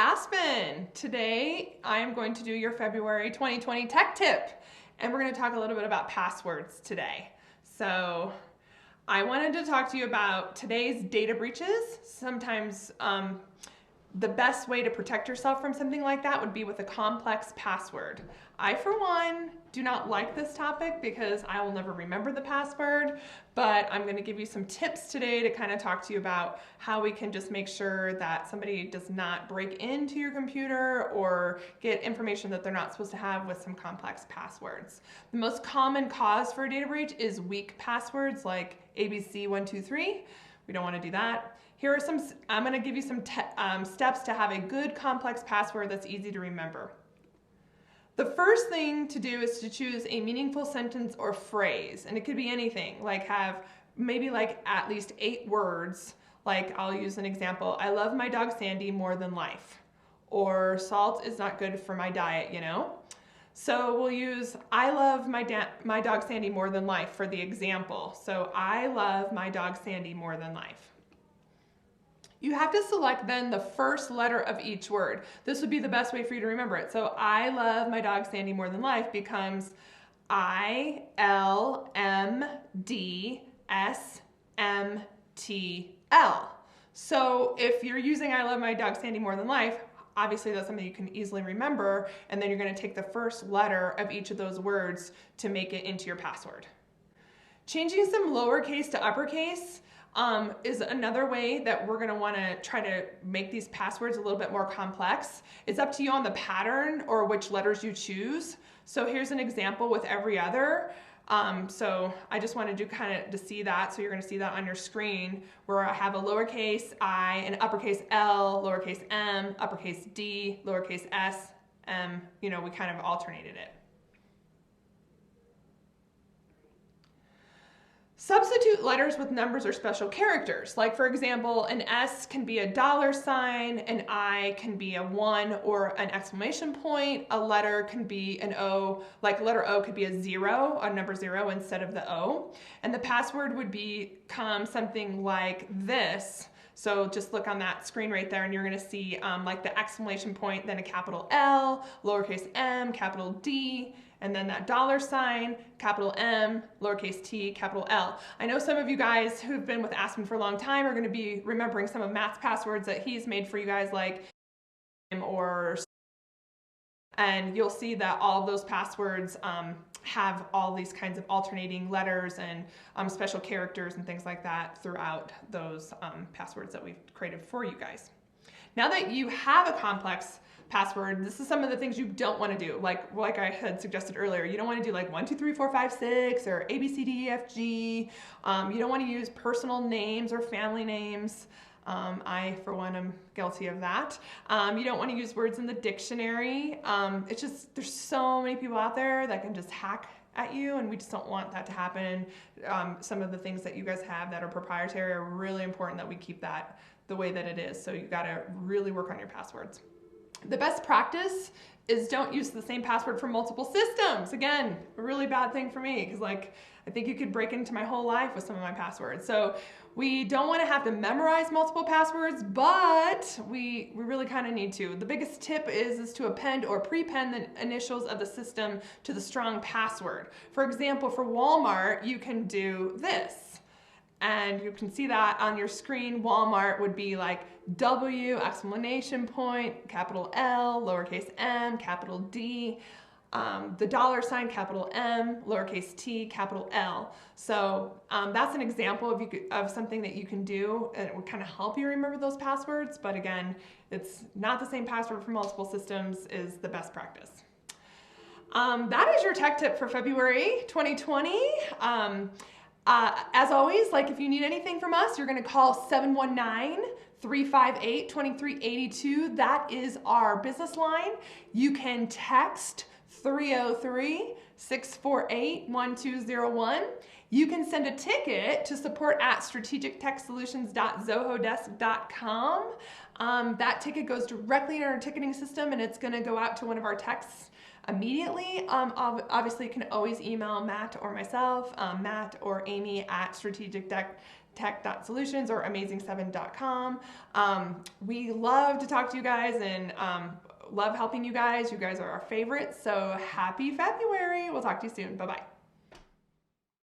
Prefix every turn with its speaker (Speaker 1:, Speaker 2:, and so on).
Speaker 1: Aspen. Today I am going to do your February 2020 tech tip, and we're going to talk a little bit about passwords today. So I wanted to talk to you about today's data breaches. Sometimes the best way to protect yourself from something like that would be with a complex password. I, for one, do not like this topic because I will never remember the password, but I'm going to give you some tips today to kind of talk to you about how we can just make sure that somebody does not break into your computer or get information that they're not supposed to have with some complex passwords. The most common cause for a data breach is weak passwords like ABC123. We don't want to do that. Here are some, I'm going to give you some steps to have a good complex password that's easy to remember. The first thing to do is to choose a meaningful sentence or phrase, and it could be anything, like have maybe like at least 8 words. Like I'll use an example, I love my dog Sandy more than life, or salt is not good for my diet, you know? So we'll use I love my dog Sandy more than life for the example. So I love my dog Sandy more than life. You have to select then the first letter of each word. This would be the best way for you to remember it. So I love my dog Sandy more than life becomes I-L-M-D-S-M-T-L. So if you're using I love my dog Sandy more than life, obviously that's something you can easily remember, and then you're going to take the first letter of each of those words to make it into your password. Changing some lowercase to uppercase is another way that we're going to want to try to make these passwords a little bit more complex. It's up to you on the pattern or which letters you choose. So here's an example with every other. So I just wanted you kind of to see that. So you're going to see that on your screen where I have a lowercase I, an uppercase L, lowercase m, uppercase D, lowercase s, m. You know, we kind of alternated it. Substitute letters with numbers or special characters. Like for example, an S can be a $sign, an I can be a 1 or an exclamation point, a letter can be an O, like letter O could be a 0, a number 0 instead of the O. And the password would become something like this. So just look on that screen right there and you're going to see like the exclamation point, then a capital L, lowercase m, capital D, and then that $sign, capital M, lowercase t, capital L. I know some of you guys who've been with Aspen for a long time are going to be remembering some of Matt's passwords that he's made for you guys, like and you'll see that all of those passwords have all these kinds of alternating letters and special characters and things like that throughout those passwords that we've created for you guys. Now that you have a complex password, this is some of the things you don't want to do. Like I had suggested earlier, you don't want to do like 1, 2, 3, 4, 5, 6 or A, B, C, D, E, F, G. You don't want to use personal names or family names. I, for one, am guilty of that. You don't want to use words in the dictionary. It's just, there's so many people out there that can just hack at you, and we just don't want that to happen. Some of the things that you guys have that are proprietary are really important that we keep that the way that it is. So you got to really work on your passwords. The best practice is don't use the same password for multiple systems. Again, a really bad thing for me because like I think you could break into my whole life with some of my passwords. So we don't want to have to memorize multiple passwords, but we really kind of need to. The biggest tip is to append or prepend the initials of the system to the strong password. For example, for Walmart, you can do this. And you can see that on your screen. Walmart would be like W, exclamation point, capital L, lowercase m, capital D, the $sign, capital M, lowercase t, capital L. So that's an example of something that you can do, and it would kind of help you remember those passwords. But again, it's not the same password for multiple systems is the best practice. That is your tech tip for February 2020. As always, like if you need anything from us, you're going to call 719-358-2382. That is our business line. You can text 303-648-1201. You can send a ticket to support@strategictechsolutions.zohodesk.com. That ticket goes directly in our ticketing system, and it's going to go out to one of our techs immediately. Obviously, you can always email Matt or myself, Matt or Amy at strategictech.solutions or amazing7.com. We love to talk to you guys and love helping you guys. You guys are our favorites. So happy February. We'll talk to you soon. Bye-bye.